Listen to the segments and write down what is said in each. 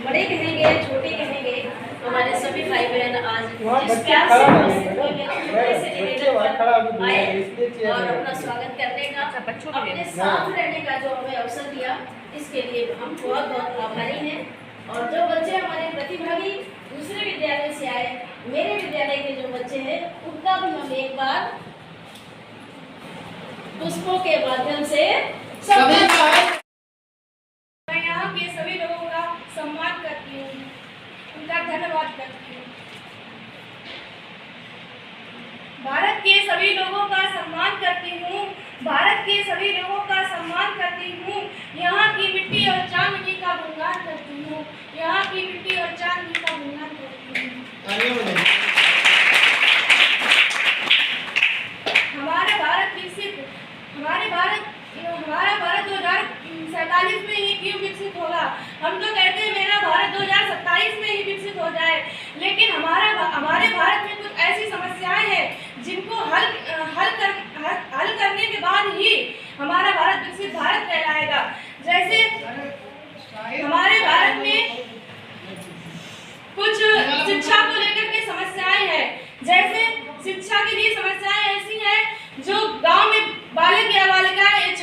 बड़े कहेंगे छोटे कहेंगे, हमारे सभी भाई बहन आज जिस प्यार से आए और अपना स्वागत करने का, अपने साथ रहने का जो हमें अवसर दिया, इसके लिए हम बहुत बहुत आभारी हैं। और जो बच्चे हमारे प्रतिभागी दूसरे विद्यालय से आए, मेरे विद्यालय के जो बच्चे हैं, उनका भी हम एक बार पुष्पों के माध्यम से मैं यहाँ के सभी लोगों का सम्मान करती हूँ, उनका धन्यवाद करती हूँ। भारत के सभी लोगों का सम्मान करती हूँ, भारत के सभी लोगों का सम्मान करती हूँ। यहाँ की मिट्टी और चांदनी का गुणगान करती हूँ, यहाँ की मिट्टी और चांदनी का गुणगान करती हूँ। हमारा भारत विकसित, हमारा भारत 2047 में ही क्यों विकसित होगा? हम तो कहते हैं मेरा भारत 2027 में ही विकसित हो जाए, लेकिन हमारे भारत में कुछ ऐसी समस्याएं हैं जिनको हल करने के बाद ही हमारा भारत विकसित भारत कहलाएगा। जैसे हमारे भारत में कुछ शिक्षा को लेकर के समस्याएं हैं, जैसे शिक्षा के लिए समस्याएं ऐसी हैं जो गांव में बालक या बालिकाएं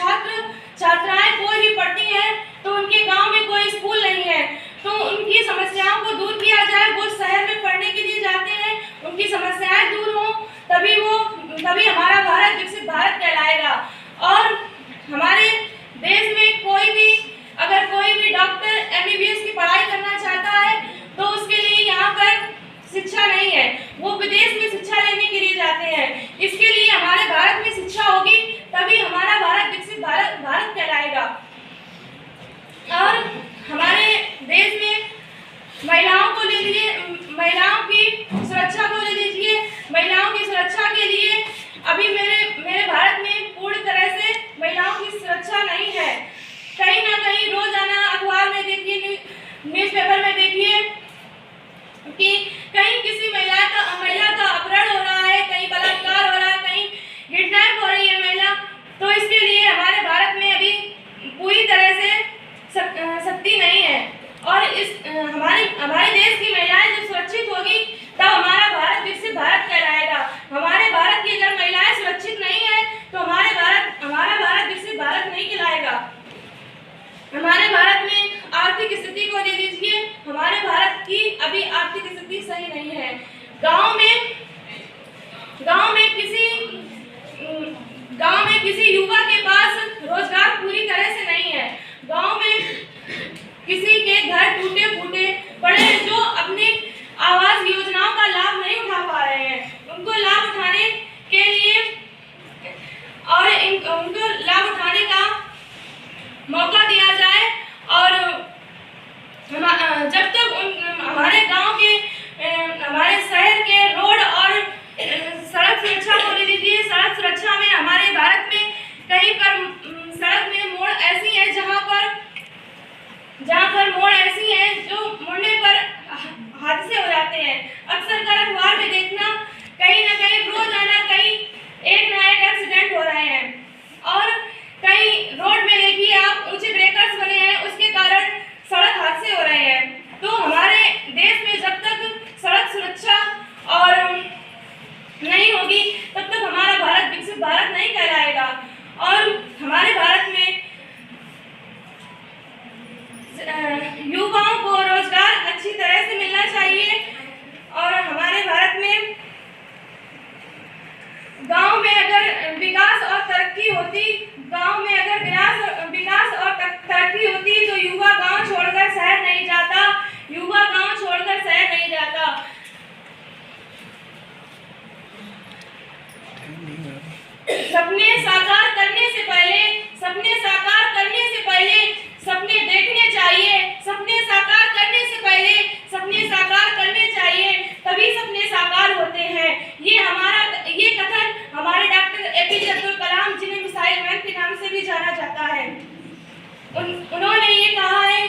छात्राएं कोई भी पढ़ती हैं तो उनके गांव में कोई स्कूल नहीं है, तो उनकी समस्याओं को दूर किया जाए। वो शहर में पढ़ने के लिए जाते हैं, उनकी समस्याएं दूर हो, तभी हमारा भारत विकसित भारत कहलाएगा। और हमारे देश में अगर कोई भी डॉक्टर MBBS की पढ़ाई करना चाहता है तो उसके लिए यहाँ पर शिक्षा नहीं है, वो विदेश में शिक्षा लेने के लिए जाते हैं। इसके लिए हमारे भारत में शिक्षा होगी, तभी हमारा भारत विकसित भारत कहलाएगा। और हमारे देश में महिलाओं को ले लीजिए, महिलाओं की सुरक्षा को ले लीजिए। महिलाओं की सुरक्षा के लिए अभी मेरे भारत में पूर्ण तरह से महिलाओं की सुरक्षा नहीं है। कहीं ना कहीं रोजाना अखबार में देखिए, न्यूज़पेपर में देखिए कि कहीं किसी महिला का अपहरण हो रहा है, कहीं बलात्कार हो रहा है, कहीं किडनैप हो रही है महिला। तो इसके लिए हमारे भारत में अभी पूरी तरह से शक्ति नहीं है। और हमारे देश की महिलाएं जब सुरक्षित होगी तब हमारा भारत विकसित भारत कहलाएगा। हमारे भारत की अगर महिलाएं सुरक्षित नहीं है तो हमारा भारत विकसित भारत नहीं कहलाएगा। हमारे भारत में आर्थिक स्थिति को दे दीजिए, हमारे भारत की अभी आर्थिक स्थिति सही नहीं है। गांव में किसी युवा के पास रोजगार पूरी तरह से नहीं है। गांव में किसी के घर टूटे फूटे पड़े हैं जो अपनी आवास योजनाओं का लाभ नहीं उठा पा रहे हैं, उनको लाभ उठाने के लिए और उनको लाभ उठाने का मौका दिया जाए। और जब तक हमारे गांव के हमारे शहर के रोड और सड़क सुरक्षा को ले लीजिए। सड़क सुरक्षा में हमारे भारत में कहीं पर सड़क में मोड़ ऐसी है जहां पर मोड़ ऐसी है जो मुड़ने पर हादसे हो जाते हैं। अक्सर कर अखबार में देखना, कहीं ना कहीं रोजाना कहीं एक ना एक एक्सीडेंट हो रहे हैं। और कहीं रोड में देखिए आप, ऊंचे ब्रेकर्स बने हैं, उसके कारण सड़क हादसे हो रहे हैं। तो हमारे देश में जब तक सड़क सुरक्षा और नहीं होगी तब तक हमारा भारत विकसित भारत नहीं कहलाएगा। और हमारे भारत में युवाओं को रोजगार अच्छी तरह से मिलना चाहिए। और हमारे भारत में गांव में अगर विकास और तरक्की होती, गांव में अगर विकास और तरक्की होती तो युवा गांव छोड़कर शहर नहीं जाता, युवा गांव छोड़कर शहर नहीं जाता। सपने साकार करने से पहले सपने देखने चाहिए, सपने साकार करने से पहले सपने साकार करने चाहिए, तभी सपने साकार होते हैं। ये कथन हमारे डॉक्टर APJ अब्दुल कलाम, जिन्हें मिसाइल मैन के नाम से भी जाना जाता है, उन्होंने ये कहा है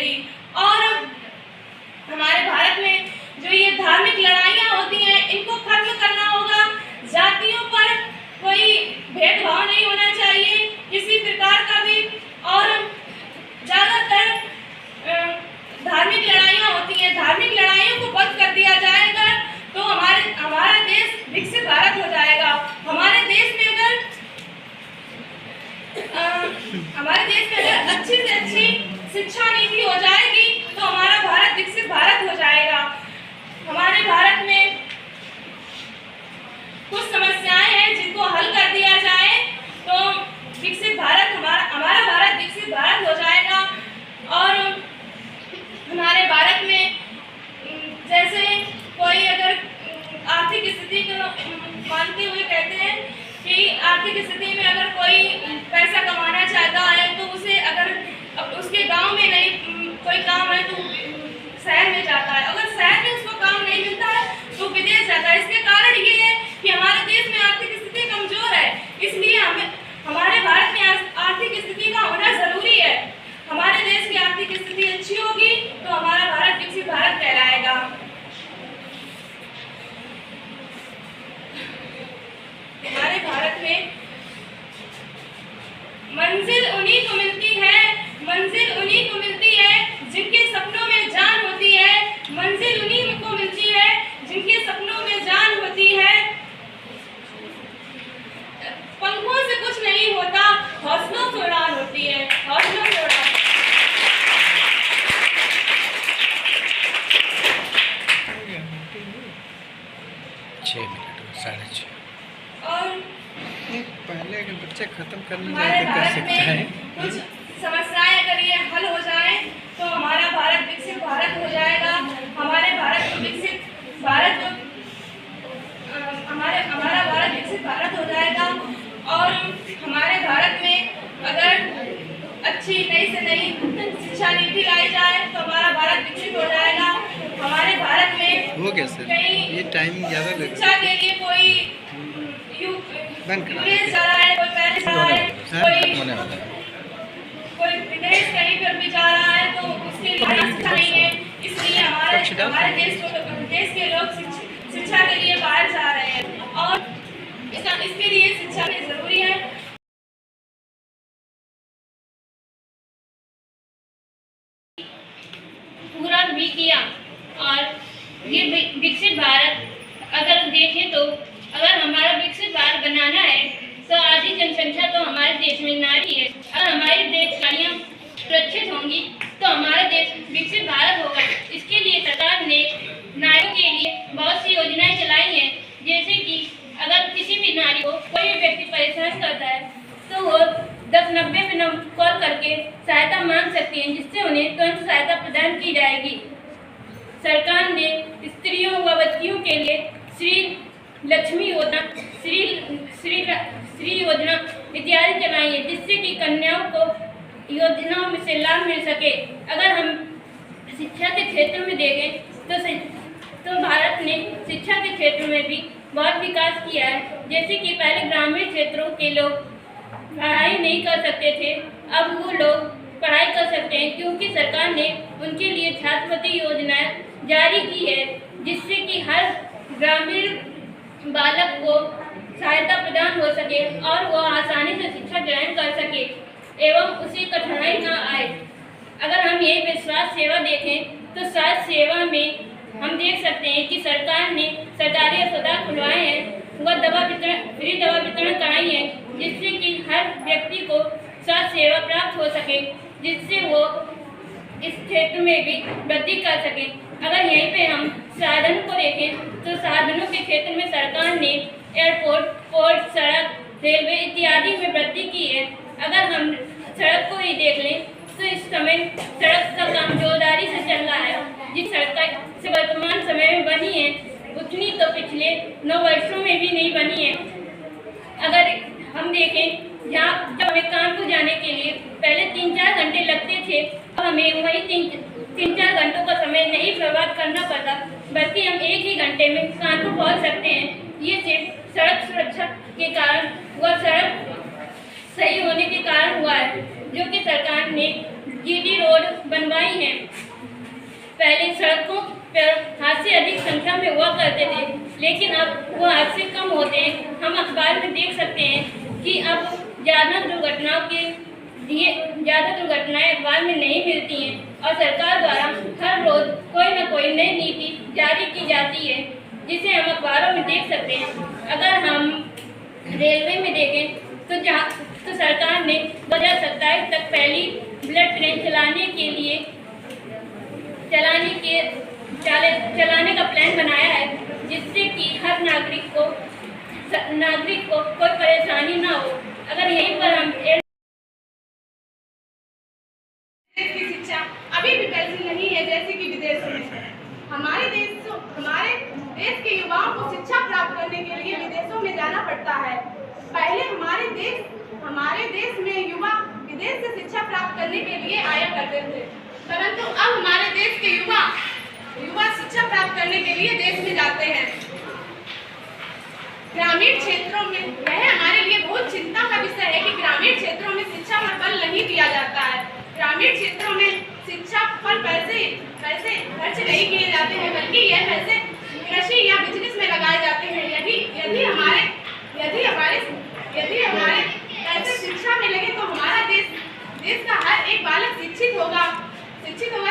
जाएगी। और हमारे भारत में जो ये धार्मिक लड़ाइयाँ होती हैं, इनको खत्म करना होगा। जातियों पर कोई भेदभाव नहीं होना चाहिए किसी प्रकार का भी। और ज़्यादातर धार्मिक लड़ाइयाँ होती हैं, धार्मिक लड़ाइयों को बंद कर दिया जाएगा तो हमारा देश विकसित भारत हो जाएगा। हमारे देश में अगर अच्छी से अच्छी शिक्षा नीति हो जाएगी तो हमारा भारत विकसित भारत हो जाएगा। हमारे भारत में कुछ समस्याएं हैं जिनको हल कर दिया जाए तो विकसित भारत हमारा भारत विकसित भारत हो जाएगा। और हमारे भारत में जैसे कोई अगर आर्थिक स्थिति को मानते हुए कहते हैं कि आर्थिक स्थिति में अगर कोई पैसा कमाना चाहता है तो उसे अगर उसके गांव में नहीं कोई काम है तो शहर में जाता है। अगर शहर में उसको काम नहीं मिलता है तो विदेश जाता है। इसके कारण ये है कि हमारे देश में आर्थिक स्थिति कमजोर है, इसलिए हमारे भारत में आर्थिक स्थिति का होना जरूरी है। हमारे देश की आर्थिक स्थिति अच्छी होगी तो हमारा भारत विकसित भारत कहलाएगा। हमारे भारत में मंजिल उन्हीं को मिलती है जिनके सपनों में जान होती है। मंजिल उन्हीं को मिलती है जिनके सपनों में जान होती है। पंखों से कुछ नहीं होता, हौसलों से उड़ान होती है, हौसलों से उड़ान। 6 मिनट 6:30। और पहले अगर बच्चे खत्म करना हमारे चाहे तो कर भारत सकता है। में कुछ समस्याएं अगर ये हल हो जाए तो हमारा भारत विकसित भारत हो जाएगा। हमारे भारत को विकसित भारत हमारा भारत विकसित भारत हो जाएगा। और हमारे भारत में अगर अच्छी नई से नई शिक्षा नीति लाई जाए तो हमारा भारत विकसित हो जाएगा। हमारे भारत में हो गया सर, ये टाइम ज़्यादा लग शिक्षा के लिए कोई विदेश जा रहा है, कोई पेरिस जा रहा है, कोई विदेश कहीं पर भी जा रहा है तो उसके लिए शिक्षा नहीं है। इसलिए हमारे देश के लोग शिक्षा के लिए बाहर जा रहे हैं और इसके लिए शिक्षा जरूरी है। पूरा भी किया। और ये विकसित भारत अगर देखें तो अगर हमारा विकसित भारत बनाना है तो आधी जनसंख्या तो हमारे देश में नारी है। अगर हमारी देश नारियाँ सुरक्षित होंगी तो हमारा देश विकसित भारत होगा। इसके लिए सरकार ने नारियों के लिए बहुत सी योजनाएं चलाई हैं, जैसे कि अगर किसी भी नारी को कोई भी व्यक्ति परेशान करता है तो वो 1090 पे कॉल करके सहायता मांग सकती हैं, जिससे उन्हें तुरंत सहायता प्रदान की जाएगी। सरकार ने स्त्रियों व बच्चियों के लिए श्री लक्ष्मी योजना, श्री योजना इत्यादि चलाई है, जिससे कि कन्याओं को योजनाओं में से लाभ मिल सके। अगर हम शिक्षा के क्षेत्र में देखें तो भारत ने शिक्षा के क्षेत्र में भी बहुत विकास किया है। जैसे कि पहले ग्रामीण क्षेत्रों के लोग पढ़ाई नहीं कर सकते थे, अब वो लोग पढ़ाई कर सकते हैं क्योंकि सरकार ने उनके लिए छात्रवृत्ति योजनाएं जारी की है, जिससे कि हर ग्रामीण बालक को सहायता प्रदान हो सके और वो आसानी से शिक्षा ग्रहण कर सके एवं उसे कठिनाई न आए। अगर हम ये विश्वास सेवा देखें तो स्वास्थ्य सेवा में हम देख सकते हैं कि सरकार ने सरकारी अस्पताल खुलवाए हैं व फ्री दवा वितरण कराई है, जिससे कि हर व्यक्ति को स्वास्थ्य सेवा प्राप्त हो सके, जिससे वो इस क्षेत्र में भी वृद्धि कर सके। अगर यहीं पे हम साधन को देखें तो साधनों के क्षेत्र में सरकार ने एयरपोर्ट, पोर्ट, सड़क, रेलवे इत्यादि में वृद्धि की है। अगर हम सड़क को ही देख लें तो इस समय सड़क का काम जोरदारी से चल रहा है। जिस सड़क से वर्तमान समय में बनी है उतनी तो पिछले 9 वर्षों में भी नहीं बनी है। अगर हम देखें जब हमें कानपुर जाने के लिए पहले 3-4 घंटे लगते थे, अब हमें वही 3-4 घंटों का समय नहीं बर्बाद करना पड़ता, बल्कि हम 1 ही घंटे में कानपुर पहुंच सकते हैं। ये सिर्फ सड़क सुरक्षा के कारण व सड़क सही होने के कारण हुआ है, जो कि सरकार ने GT रोड बनवाई हैं। पहले सड़कों पर हादसे अधिक संख्या में हुआ करते थे, लेकिन अब वो हादसे कम होते हैं। हम अखबार में देख सकते हैं कि अब ज़्यादा दुर्घटनाएं अखबार में नहीं मिलती हैं और सरकार द्वारा हर रोज कोई न कोई नई नीति जारी की जाती है, जिसे हम अखबारों में देख सकते हैं। अगर हम रेलवे में देखें तो सरकार ने 2027 तक पहली बुलेट ट्रेन चलाने का प्लान बनाया है, जिससे कि हर नागरिक को कोई परेशानी ना हो। अगर यहीं पर हम देश की शिक्षा अभी भी वैसी नहीं है जैसे कि विदेशों में। हमारे देश के युवाओं को शिक्षा प्राप्त करने के लिए विदेशों में जाना पड़ता है। पहले हमारे देश में युवा विदेश से शिक्षा प्राप्त करने के लिए आया करते थे, परंतु अब हमारे देश के युवा शिक्षा प्राप्त करने के लिए देश में जाते हैं। ग्रामीण क्षेत्रों में यह हमारे लिए बहुत चिंता का विषय है कि ग्रामीण क्षेत्रों में शिक्षा पर बल नहीं दिया जाता है। ग्रामीण क्षेत्रों में शिक्षा पर पैसे खर्च नहीं किए जाते हैं, बल्कि यह पैसे कृषि या बिजनेस में लगाए जाते हैं। यदि हमारे पैसे शिक्षा में लगे तो हमारा देश का हर एक बालक शिक्षित होगा,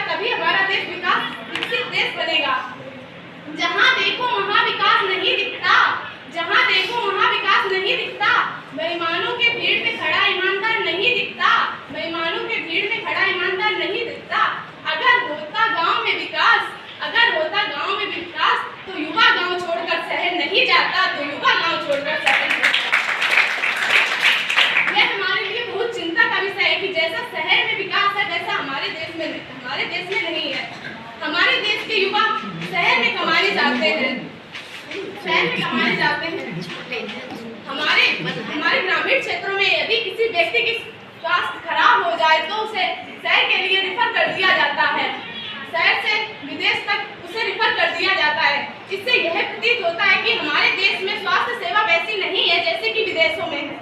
तभी हमारा देश विकसित देश बनेगा। जहाँ देखो वहाँ विकास नहीं दिखता, बेईमानों के भीड़ में खड़ा ईमानदार नहीं दिखता। अगर होता गांव में विकास तो युवा गांव छोड़कर शहर नहीं जाता, यह हमारे लिए बहुत चिंता का विषय है कि जैसा शहर में विकास है वैसा हमारे देश में नहीं है। हमारे देश के युवा शहर में कमाने जाते हैं। हमारे ग्रामीण क्षेत्रों में यदि किसी व्यक्ति की स्वास्थ्य खराब हो जाए तो उसे शहर के लिए रिफर कर दिया जाता है, शहर से विदेश तक उसे रिफर कर दिया जाता है। इससे यह प्रतीत होता है कि हमारे देश में स्वास्थ्य सेवा वैसी नहीं है जैसे कि विदेशों में है।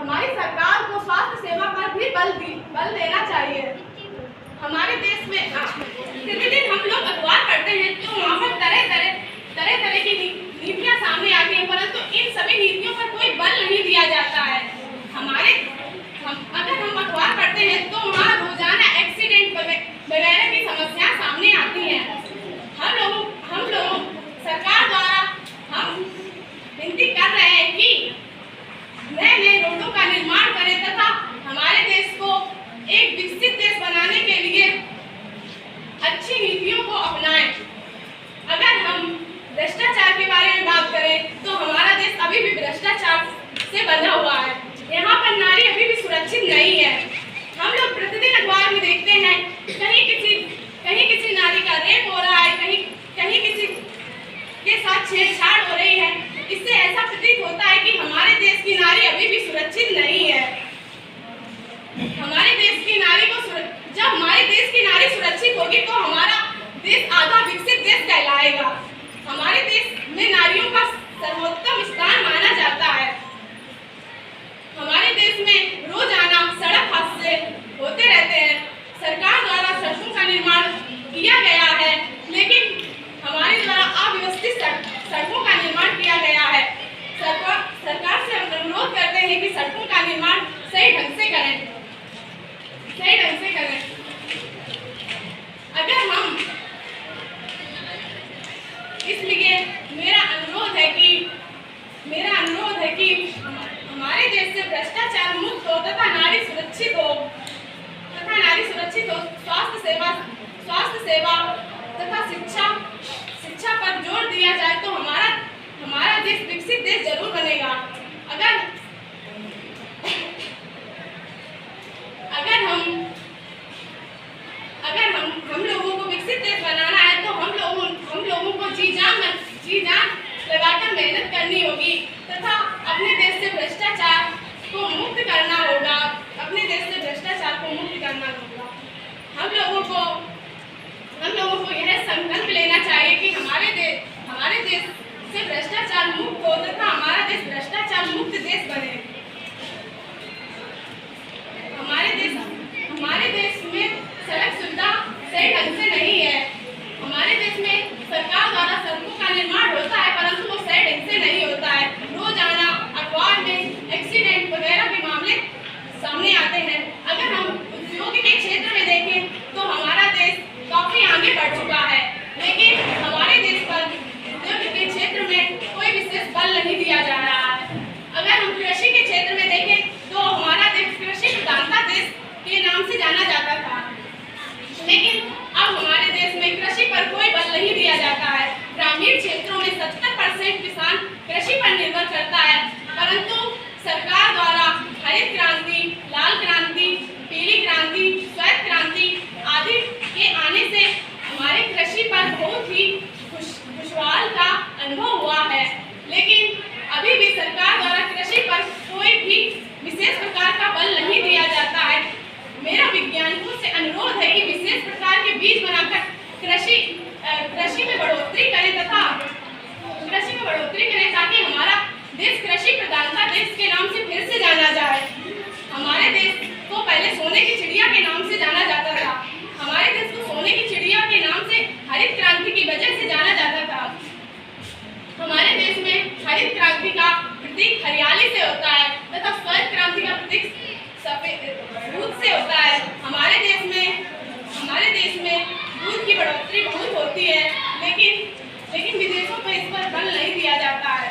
हमारी सरकार को स्वास्थ्य सेवा पर भी बल देना चाहिए। हमारे देश में प्रतिदिन हम लोग अखबार पढ़ते हैं तो वहाँ पर तरह की नीतियाँ सामने आती हैं, परंतु इन सभी नीतियों पर कोई बल नहीं दिया जाता है। अगर हम अखबार पढ़ते हैं तो वहाँ रोजाना एक्सीडेंट वगैरह की समस्याएं सामने आती हैं। हम लोग सरकार द्वारा हम विनती कर रहे हैं कि नए रोडों का निर्माण करें तथा हमारे देश को एक विकसित देश बनाने के लिए अच्छी नीतियों को अपनाएं। अगर हम भ्रष्टाचार के बारे में बात करें तो हमारा देश अभी भी भ्रष्टाचार से बंधा हुआ है। यहाँ पर नारी अभी भी सुरक्षित नहीं है। हम लोग प्रतिदिन अखबार में देखते हैं कहीं किसी नारी का रेप हो रहा है, कहीं किसी के साथ छेड़छाड़ हो रही है। इससे ऐसा प्रतीत होता है कि हमारे देश की नारी अभी भी सुरक्षित नहीं है। जब हमारे देश की नारी सुरक्षित होगी तो हमारा देश आधा विकसित देश कहलाएगा। हमारे देश में नारियों का सर्वोत्तम स्थान माना जाता है। हमारे देश में रोजाना सड़क हादसे होते रहते हैं। सरकार द्वारा सड़कों का निर्माण किया गया है, लेकिन हमारे द्वारा अव्यवस्थित सड़कों का निर्माण किया गया है। सरकार से हम अनुरोध करते हैं कि सड़कों का निर्माण सही ढंग से करें। इसलिए मेरा अनुरोध है कि हमारे देश से भ्रष्टाचार मुक्त हो तथा नारी सुरक्षित हो, स्वास्थ्य सेवा तथा शिक्षा पर जोर दिया जाए तो हमारा देश विकसित देश जरूर बनेगा। अगर हम लोगों को विकसित देश बनाना है तो हम लोगों को जी जान लगाकर मेहनत करनी होगी तथा अपने देश से भ्रष्टाचार को मुक्त करना होगा। हम लोगों को यह संकल्प लेना चाहिए कि हमारे देश से भ्रष्टाचार मुक्त हो तथा हमारा देश भ्रष्टाचार मुक्त देश बने। हमारे बढ़ चुका है, लेकिन हमारे देश पर उद्योग के क्षेत्र में कोई विशेष बल नहीं दिया जा रहा है। अगर हम कृषि के क्षेत्र में देखें तो हमारा देश कृषि प्रधानता देश के नाम से जाना जाता था, लेकिन अब हमारे देश में कृषि पर कोई बल नहीं दिया जाता है। ग्रामीण क्षेत्रों में 70% किसान कृषि पर निर्भर करता है, परंतु सरकार द्वारा हरित क्रांति, लाल क्रांति, पीली क्रांति, श्वेत क्रांति आदि के आने से हमारे कृषि पर बहुत ही खुशहाल का अनुभव हुआ है, लेकिन अभी भी सरकार द्वारा कृषि पर कोई भी विशेष प्रकार का बल नहीं दिया जाता है। मेरा वैज्ञानिकों से अनुरोध है कि विशेष प्रकार के बीज बनाकर कृषि में बढ़ोतरी करें ताकि हमारा देश कृषि प्रधानता देश के नाम से फिर से जाना जाए। हमारे देश को पहले सोने की चिड़िया के नाम से जाना जाता था। हमारे देश को सोने की चिड़िया के नाम से हरित क्रांति की वजह से जाना जाता था। हमारे देश में हरित क्रांति का प्रतीक हरियाली से होता है तथा श्वेत क्रांति का प्रतीक दूध से होता है। हमारे देश में दूध की बढ़ोतरी बहुत होती है, लेकिन विदेशों में इस पर बल नहीं दिया जाता है।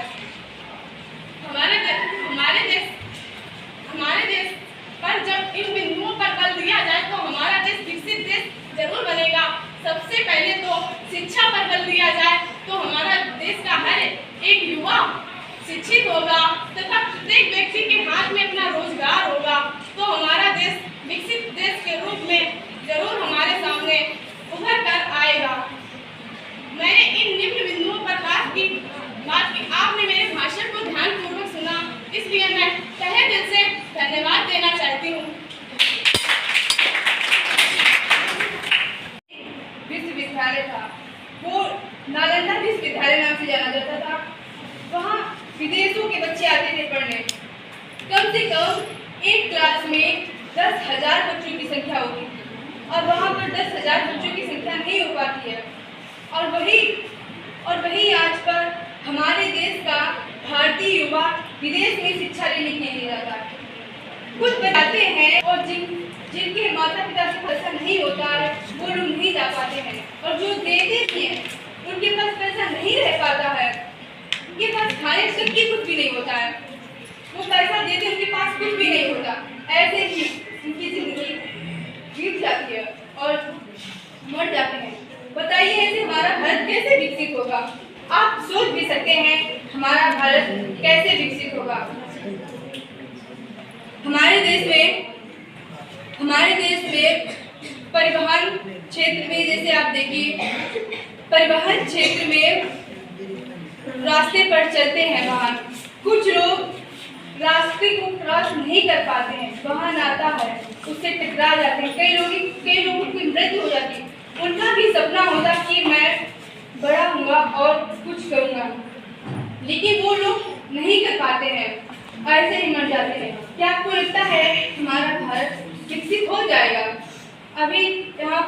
हमारे देश पर जब इन बिंदुओं पर बल दिया जाए तो हमारा देश विकसित देश जरूर बनेगा। सबसे पहले तो शिक्षा पर बल दिया जाए तो हमारा देश का हर एक युवा शिक्षित होगा तथा प्रत्येक व्यक्ति के हाथ में अपना रोजगार होगा, तो हमारा देश विकसित देश के रूप में जरूर हमारे सामने उभर कर आएगा। मैंने इन निम्न बिंदुओं पर बात की। आपने मेरे भाषण को ध्यानपूर्वक सुना, इसलिए मैं तहे दिल से धन्यवाद देना चाहती हूँ। विश्वविद्यालय था, वो नालंदा विश्वविद्यालय नाम से जाना जाता था। वहाँ विदेशों के बच्चे आते थे पढ़ने। कम से कम एक क्लास में 10,000 बच्चों की संख्या होती थी और वहाँ पर 10,000 बच्चों की संख्या नहीं हो पाती है। और वही आज पर हमारे देश का भारतीय युवा विदेश में शिक्षा लेने के लिए जाता है। कुछ बताते हैं और जिनके माता पिता से पैसा नहीं होता है वो लोग नहीं जा पाते हैं, और जो देते भी हैं उनके पास पैसा नहीं रह पाता है, उनके पास खाने तक की कुछ भी नहीं होता है। वो पैसा देते उनके पास कुछ भी नहीं होता, ऐसे ही उनकी जिंदगी बीत जाती है और मर जाते हैं। बताइए ऐसे हमारा भारत कैसे विकसित होगा? आप सोच भी सकते हैं हमारा भारत कैसे विकसित होगा। हमारे देश में परिवहन क्षेत्र में, जैसे आप देखिए, परिवहन क्षेत्र में रास्ते पर चलते हैं वाहन, कुछ लोग रास्ते को क्रॉस नहीं कर पाते हैं, वाहन आता है उससे टकरा जाते हैं, कई लोगों की मृत्यु हो जाती है। उनका भी सपना होता कि मैं बड़ा होऊंगा और कुछ करूंगा, लेकिन वो लोग नहीं कर पाते हैं, ऐसे ही मर जाते हैं। क्या आपको लगता है हमारा भारत विकसित हो जाएगा? अभी यहाँ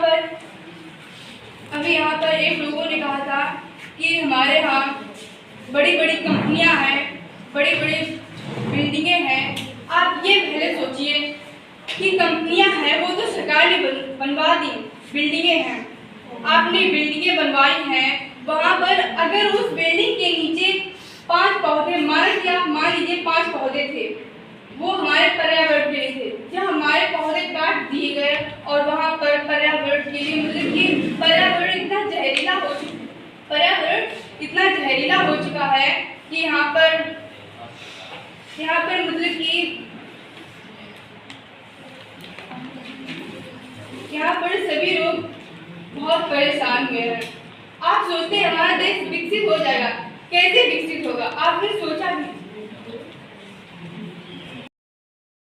पर एक लोगों ने कहा था कि हमारे यहाँ बड़ी बड़ी कंपनियाँ हैं, बड़ी बड़ी बिल्डिंगें हैं। आप ये पहले सोचिए कि कंपनियाँ हैं वो तो सरकार ने बनवा दी, बिल्डिंगें हैं, आपने बिल्डिंगें बनवाई हैं, वहाँ पर अगर उस बिल्डिंग के नीचे 5 पौधे, मान लीजिए 5 पौधे थे, वो हमारे पर्यावरण के लिए थे, जब हमारे पौधे काट दिए गए और वहाँ पर पर्यावरण के लिए मतलब कि पर्यावरण इतना जहरीला हो चुका है कि यहाँ पर मतलब कि यहाँ पर सभी लोग बहुत परेशान हुए हैं। आप सोचते हैं हमारा देश विकसित हो जाएगा, कैसे विकसित होगा? आपने सोचा भी